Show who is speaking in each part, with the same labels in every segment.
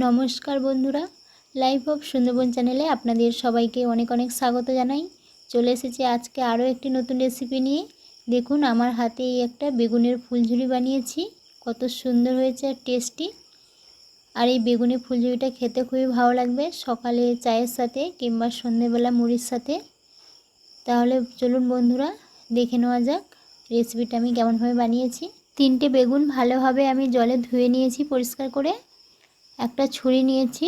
Speaker 1: নমস্কার বন্ধুরা, life of Sundarban চ্যানেলে আপনাদের সবাইকে অনেক অনেক স্বাগত জানাই। চলে এসেছি আজকে আরও একটি নতুন রেসিপি নিয়ে। দেখুন আমার হাতে এই একটা বেগুনের ফুলঝুরি বানিয়েছি, কত সুন্দর হয়েছে আর টেস্টি। আর এই বেগুনের ফুলঝুরিটা খেতে খুবই ভালো লাগবে সকালে চায়ের সাথে কিংবা সন্ধ্যেবেলা মুড়ির সাথে। তাহলে চলুন বন্ধুরা দেখে নেওয়া যাক রেসিপিটা আমি কেমনভাবে বানিয়েছি। 3টে বেগুন ভালোভাবে আমি জলে ধুয়ে নিয়েছি পরিষ্কার করে। একটা ছুরি নিয়েছি,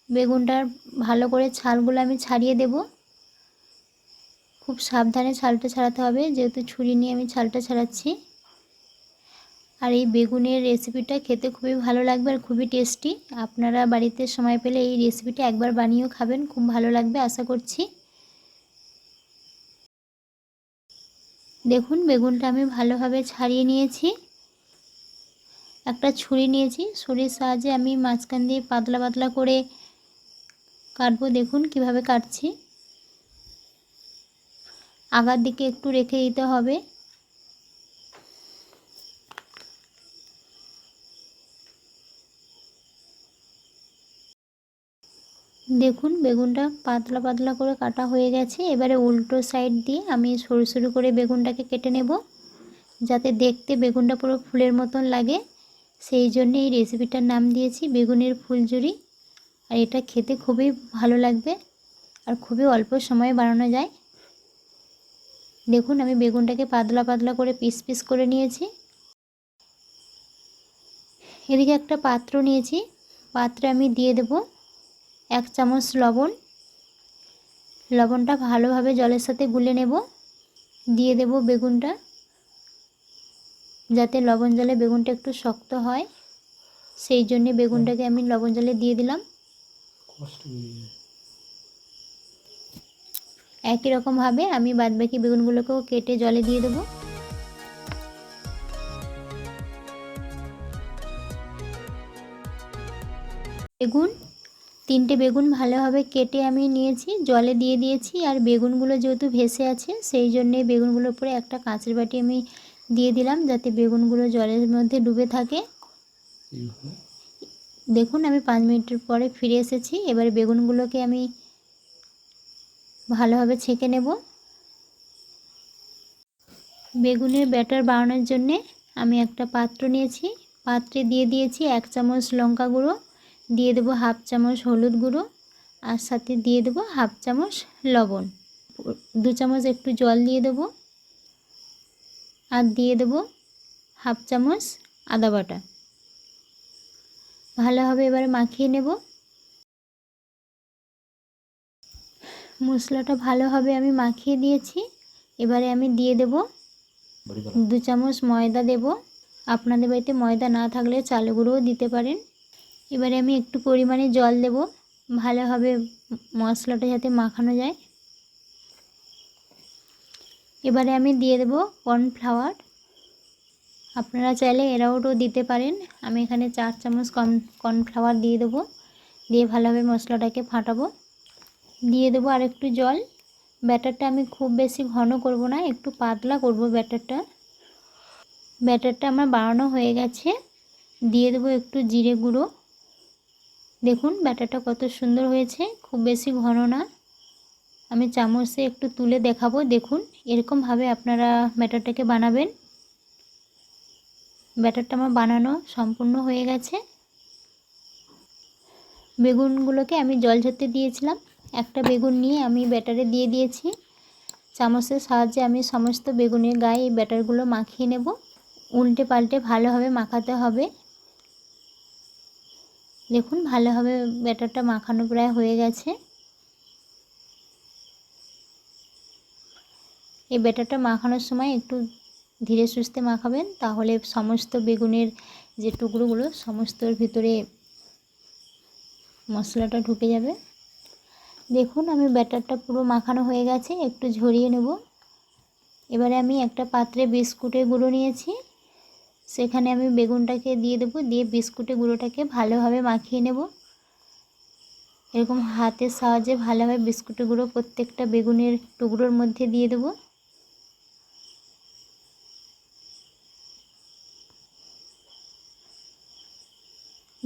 Speaker 1: বেগুনটার ভালো করে ছালগুলো আমি ছাড়িয়ে দেব। খুব সাবধানে ছালটা ছাড়াতে হবে, যেহেতু ছুরি নিয়ে আমি ছালটা ছাড়াচ্ছি। আর এই বেগুনের রেসিপিটা খেতে খুবই ভালো লাগবে আর খুবই টেস্টি। আপনারা বাড়িতে সময় পেলে এই রেসিপিটা একবার বানিয়েও খাবেন, খুব ভালো লাগবে আশা করছি। দেখুন বেগুনটা আমি ভালোভাবে ছাড়িয়ে নিয়েছি। একটা ছুরি নিয়েছি, ছুরির সাহায্যে আমি মাঝখান দিয়ে পাতলা পাতলা করে কাটবো। দেখুন কিভাবে কাটছি, আগার দিকে একটু রেখে দিতে হবে। দেখুন বেগুনটা পাতলা পাতলা করে কাটা হয়ে গেছে। এবারে উল্টো সাইড দিয়ে আমি সরু সরু করে বেগুনটাকে কেটে নেব, যাতে দেখতে বেগুনটা পুরো ফুলের মতন লাগে। সেই জন্য এই রেসিপিটার নাম দিয়েছি বেগুনের ফুলঝুরি। আর এটা খেতে খুবই ভালো লাগবে আর খুবই অল্প সময়ে বানানো যায়। দেখুন আমি বেগুনটাকে পাতলা পাতলা করে পিস পিস করে নিয়েছি। এদিকে একটা পাত্র নিয়েছি, পাত্রে আমি দিয়ে দেব 1 চামচ লবণ। লবণটা ভালোভাবে জলের সাথে গুলে নেব। দিয়ে দেব বেগুনটা, যাতে লবণ জলে বেগুনটা একটু শক্ত হয়, সেই জন্য বেগুনটাকে আমি লবণ জলে দিয়ে দিলাম। একই রকমভাবে আমি বাদবাকি বেগুনগুলোকেও কেটে জলে দিয়ে দেব। বেগুন 3টে বেগুন ভালোভাবে কেটে আমি নিয়েছি, জলে দিয়ে দিয়েছি। আর বেগুনগুলো যেহেতু ভেসে আছে সেই জন্যে বেগুনগুলোর উপরে একটা কাঁচের বাটি আমি দিয়ে দিলাম, যাতে বেগুনগুলো জলের মধ্যে ডুবে থাকে। দেখুন আমি 5 মিনিটের পরে ফিরে এসেছি। এবারে বেগুনগুলোকে আমি ভালোভাবে ছেঁকে নেব। বেগুনের ব্যাটার বানানোর জন্যে আমি একটা পাত্র নিয়েছি, পাত্রে দিয়ে দিয়েছি 1 চামচ লঙ্কা গুঁড়ো, দিয়ে দেবো 1/2 চামচ হলুদ গুঁড়ো, আর সাথে দিয়ে দেবো 1/2 চামচ লবণ। 2 চামচ একটু জল দিয়ে দেবো, আর দিয়ে দেবো 1/2 চামচ আদা বাটা। ভালোভাবে এবারে মাখিয়ে নেব। মশলাটা ভালোভাবে আমি মাখিয়ে দিয়েছি। এবারে আমি দিয়ে দেব 2 চামচ ময়দা দেব। আপনাদের বাড়িতে ময়দা না থাকলে চালের গুঁড়োও দিতে পারেন। এবারে আমি একটু পরিমাণে জল দেব, ভালোভাবে মশলাটা যাতে মাখানো যায়। এবারে আমি দিয়ে দেব কর্নফ্লাওয়ার। আপনারা চাইলে এরাউটও দিতে পারেন। আমি এখানে 4 চামচ কর্নফ্লাওয়ার দিয়ে দেবো। দিয়ে ভালোভাবে মশলাটাকে ফাটাবো। দিয়ে দেবো আর একটু জল। ব্যাটারটা আমি খুব বেশি ঘন করব না, একটু পাতলা করব ব্যাটারটা। ব্যাটারটা আমার বানানো হয়ে গেছে। দিয়ে দেবো একটু জিরে গুঁড়ো। দেখুন ব্যাটারটা কত সুন্দর হয়েছে, খুব বেশি ঘন না। আমি চামচে একটু তুলে দেখাবো। দেখুন এরকমভাবে আপনারা ব্যাটারটাকে বানাবেন। ব্যাটারটা আমার বানানো সম্পূর্ণ হয়ে গেছে। বেগুনগুলোকে আমি জল ঝরতে দিয়েছিলাম, একটা বেগুন নিয়ে আমি ব্যাটারে দিয়ে দিয়েছি। চামচের সাহায্যে আমি সমস্ত বেগুনের গায়ে এই ব্যাটারগুলো মাখিয়ে নেব। উল্টে পাল্টে ভালোভাবে মাখাতে হবে। দেখুন ভালোভাবে ব্যাটারটা মাখানো প্রায় হয়ে গেছে। এই ব্যাটারটা মাখানোর সময় একটু ধীরে সুস্থে মাখাবেন, তাহলে সমস্ত বেগুনের যে টুকরোগুলো সমস্তর ভিতরে মশলাটা ঢুকে যাবে। দেখুন আমি ব্যাটারটা পুরো মাখানো হয়ে গেছে, একটু ঝরিয়ে নেব। এবারে আমি একটা পাত্রে বিস্কুটের গুঁড়ো নিয়েছি, সেখানে আমি বেগুনটাকে দিয়ে দেবো। দিয়ে বিস্কুটের গুঁড়োটাকে ভালোভাবে মাখিয়ে নেব। এরকম হাতের সাহায্যে ভালোভাবে বিস্কুটের গুঁড়ো প্রত্যেকটা বেগুনের টুকরোর মধ্যে দিয়ে দেবো।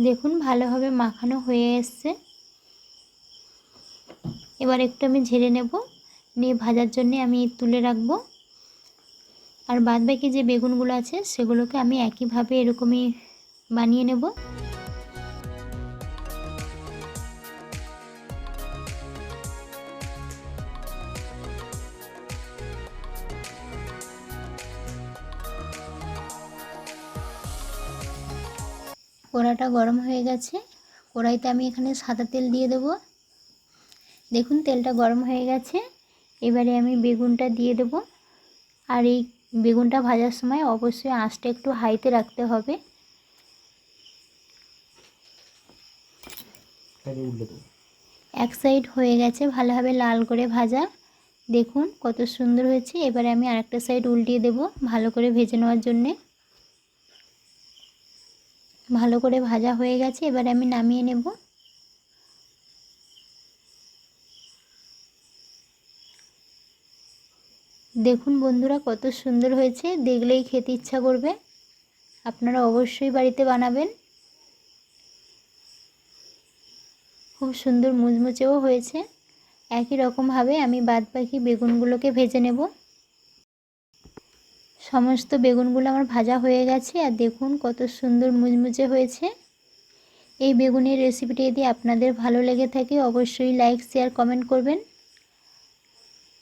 Speaker 1: দেখুন ভালোভাবে মাখানো হয়ে এসছে। এবার একটু আমি ঝেড়ে নেব, নিয়ে ভাজার জন্য আমি তুলে রাখবো। আর বাদবাকি যে বেগুনগুলো আছে সেগুলোকে আমি একইভাবে এরকমই বানিয়ে নেব। কড়াটা গরম হয়ে গেছে, কড়াইতে আমি এখানে সাদা তেল দিয়ে দেব। দেখুন তেলটা গরম হয়ে গেছে, এবারে আমি বেগুনটা দিয়ে দেব। আর এই বেগুনটা ভাজার সময় অবশ্যই আঁচটা একটু হাইতে রাখতে হবে। এক সাইড হয়ে গেছে ভালোভাবে লাল করে ভাজা, দেখুন কত সুন্দর হয়েছে। এবারে আমি আরেকটা সাইড উল্টিয়ে দেব ভালো করে ভেজে নেওয়ার জন্যে। ভালো করে ভাজা হয়ে গেছে, এবারে আমি নামিয়ে নেব। দেখুন বন্ধুরা কত সুন্দর হয়েছে, দেখলেই খেতে ইচ্ছা করবে। আপনারা অবশ্যই বাড়িতে বানাবেন। খুব সুন্দর মুচমুচেও হয়েছে। একই রকমভাবে আমি বাদবাকি বেগুনগুলোকে ভেজে নেব। সমস্ত বেগুনগুলো আমার ভাজা হয়ে গেছে, আর দেখুন কত সুন্দর মুচমুচে হয়েছে। এই বেগুনের রেসিপিটি যদি আপনাদের ভালো লেগে থাকে অবশ্যই লাইক শেয়ার কমেন্ট করবেন।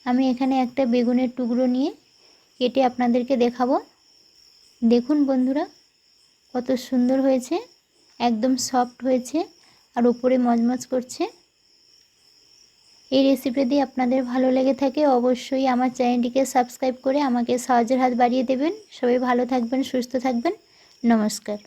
Speaker 1: আমি এখানে একটা বেগুনের টুকরো নিয়ে কেটে আপনাদেরকে দেখাবো। দেখুন বন্ধুরা কত সুন্দর হয়েছে, একদম সফট হয়েছে আর উপরে মজমজ করছে। এই রেসিপি যদি আপনাদের ভালো লেগে থাকে অবশ্যই আমার চ্যানেলটিকে সাবস্ক্রাইব করে আমাকে সাহায্যের হাত বাড়িয়ে দেবেন। সবাই ভালো থাকবেন, সুস্থ থাকবেন। নমস্কার।